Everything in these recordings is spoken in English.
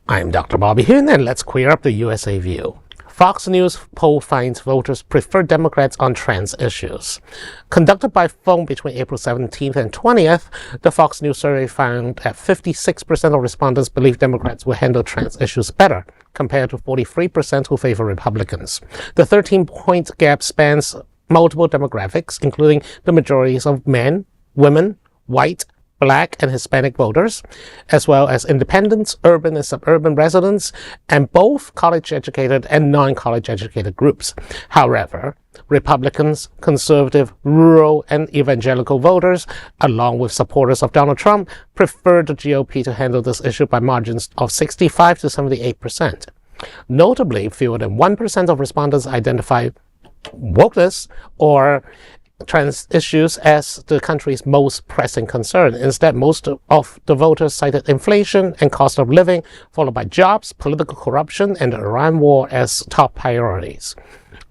I'm Dr. Bobby Huynh, and let's queer up the USA view. Fox News poll finds voters prefer Democrats on trans issues. Conducted by phone between April 17th and 20th, the Fox News survey found that 56% of respondents believe Democrats will handle trans issues better, compared to 43% who favor Republicans. The 13-point gap spans multiple demographics, including the majorities of men, women, white, Black and Hispanic voters, as well as independents, urban and suburban residents, and both college-educated and non-college educated groups. However, Republicans, conservative, rural, and evangelical voters, along with supporters of Donald Trump, prefer the GOP to handle this issue by margins of 65 to 78%. Notably, fewer than 1% of respondents identify wokeness or trans issues as the country's most pressing concern. Instead, most of the voters cited inflation and cost of living, followed by jobs, political corruption, and the Iran war as top priorities.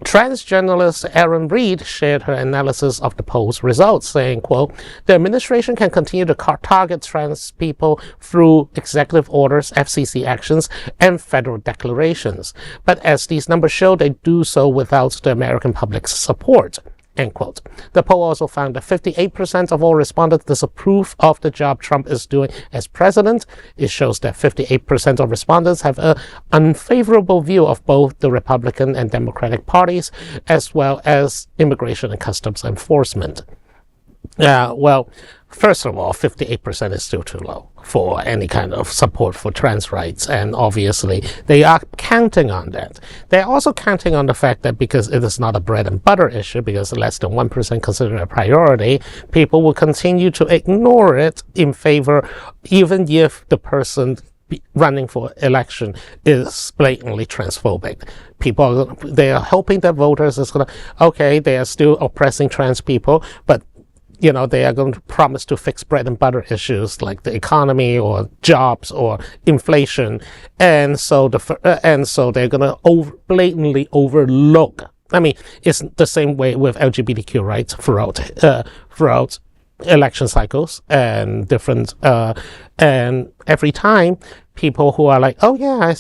Trans journalist Erin Reed shared her analysis of the poll's results, saying, quote, "The administration can continue to target trans people through executive orders, FCC actions, and federal declarations. But as these numbers show, they do so without the American public's support." End quote. The poll also found that 58% of all respondents disapprove of the job Trump is doing as president. It shows that 58% of respondents have an unfavorable view of both the Republican and Democratic parties, as well as immigration and customs enforcement. Well, first of all, 58% is still too low for any kind of support for trans rights, and obviously they are counting on that. They're also counting on the fact that because it is not a bread and butter issue, because less than 1% consider it a priority, people will continue to ignore it in favor, even if the person running for election is blatantly transphobic. They are hoping that voters is going to, okay, they are still oppressing trans people, but they are going to promise to fix bread and butter issues like the economy or jobs or inflation, and so they're going to blatantly overlook. I mean, it's the same way with LGBTQ rights throughout election cycles and different and every time people who are like, oh yeah,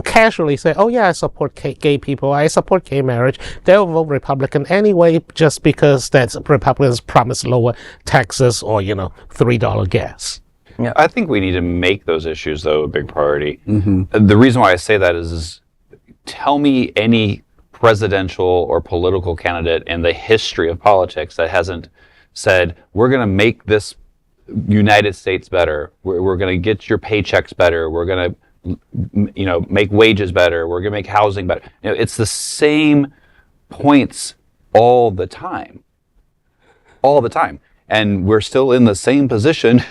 casually say, oh yeah, I support gay people, I support gay marriage, they'll vote Republican anyway just because that's Republicans promise lower taxes or $3 gas. Yeah, I think we need to make those issues though a big priority. Mm-hmm. The reason why I say that is tell me any presidential or political candidate in the history of politics that hasn't said, we're going to make this United States better. We're going to get your paychecks better. We're going to, make wages better. We're going to make housing better. It's the same points all the time. And we're still in the same position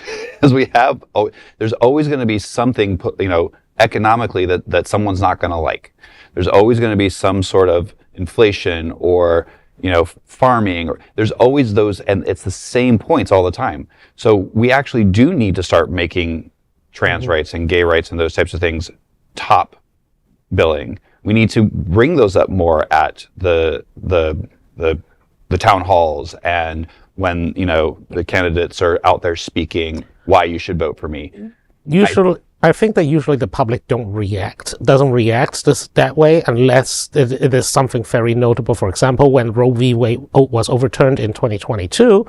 as we have. There's always going to be something, economically that someone's not going to like. There's always going to be some sort of inflation or farming, or there's always those, and it's the same points all the time. So we actually do need to start making trans rights and gay rights and those types of things top billing. We need to bring those up more at the town halls and when the candidates are out there speaking why you should vote for me. I think that usually the public doesn't react that way unless it is something very notable. For example, when Roe v. Wade was overturned in 2022,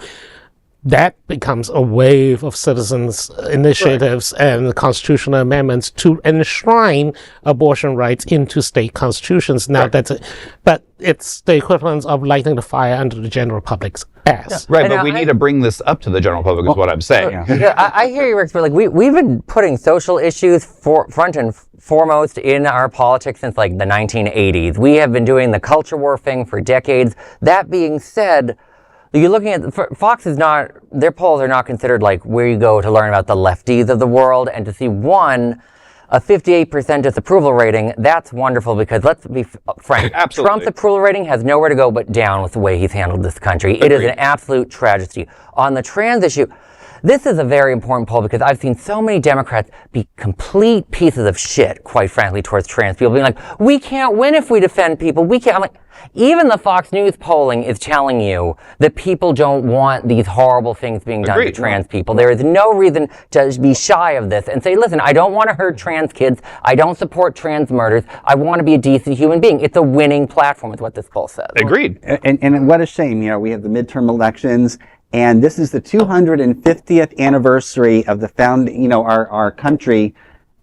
that becomes a wave of citizens' initiatives and constitutional amendments to enshrine abortion rights into state constitutions. Now but it's the equivalent of lighting the fire under the general public's ass. Yeah. Right, but we need to bring this up to the general public is what I'm saying. I hear you, Rick, but we've been putting social issues front and foremost in our politics since the 1980s. We have been doing the culture war thing for decades. That being said, you're looking at Fox their polls are not considered where you go to learn about the lefties of the world, and to see a 58% disapproval rating, that's wonderful because let's be frank, Trump's approval rating has nowhere to go but down with the way he's handled this country. Agreed. It is an absolute tragedy. On the trans issue, This is a very important poll because I've seen so many Democrats be complete pieces of shit, quite frankly, towards trans people, being like, we can't win if we defend people. We can't. I'm like, even the Fox News polling is telling you that people don't want these horrible things being done to trans people. There is no reason to be shy of this and say, listen, I don't want to hurt trans kids. I don't support trans murders. I want to be a decent human being. It's a winning platform is what this poll says. Agreed. And what a shame. We have the midterm elections, and this is the 250th anniversary of the founding, our country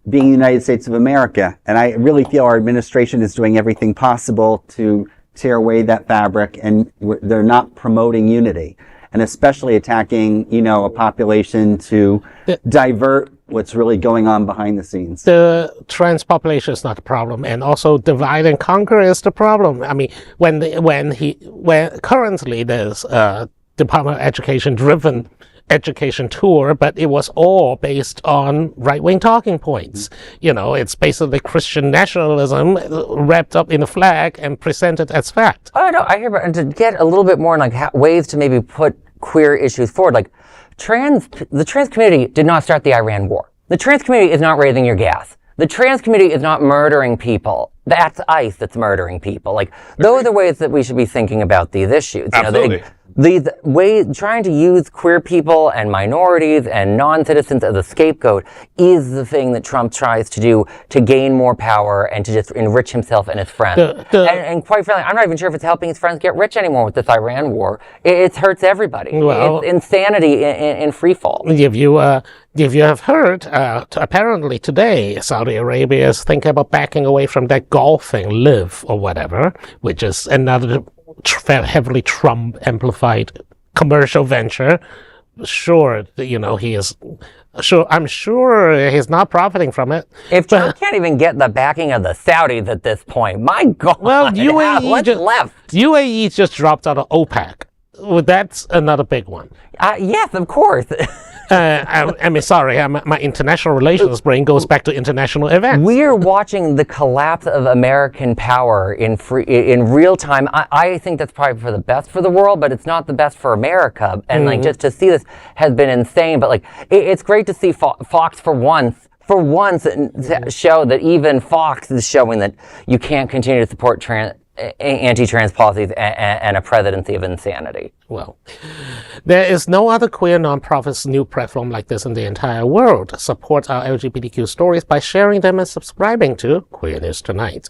being the United States of America. And I really feel our administration is doing everything possible to tear away that fabric, and they're not promoting unity, and especially attacking, a population to divert what's really going on behind the scenes. The trans population is not the problem, and also divide and conquer is the problem. I mean, when currently there's a Department of Education driven education tour, but it was all based on right-wing talking points. It's basically Christian nationalism wrapped up in a flag and presented as fact. Oh, no, I hear about, and to get a little bit more like ways to maybe put queer issues forward, like the trans community did not start the Iran war. The trans community is not raising your gas. The trans community is not murdering people. That's ICE that's murdering people. Like, those are ways that we should be thinking about these issues. Absolutely. These ways, trying to use queer people and minorities and non-citizens as a scapegoat is the thing that Trump tries to do to gain more power and to just enrich himself and his friends. And quite frankly, I'm not even sure if it's helping his friends get rich anymore with this Iran war. It hurts everybody. It's insanity in free fall. If you have heard, apparently today, Saudi Arabia is thinking about backing away from that golfing, live or whatever, which is another heavily Trump amplified commercial venture. Sure, he is. Sure, I'm sure he's not profiting from it. If Trump can't even get the backing of the Saudis at this point, my God, well, what's left? UAE just dropped out of OPEC. Well, that's another big one. Yes, of course. I mean, sorry, my international relations brain goes back to international events. We're watching the collapse of American power in real time. I think that's probably for the best for the world, but it's not the best for America. And just to see this has been insane. But it's great to see Fox for once show that even Fox is showing that you can't continue to support anti-trans policies and a presidency of insanity. Well, there is no other queer nonprofit's new platform like this in the entire world. Support our LGBTQ stories by sharing them and subscribing to Queer News Tonight.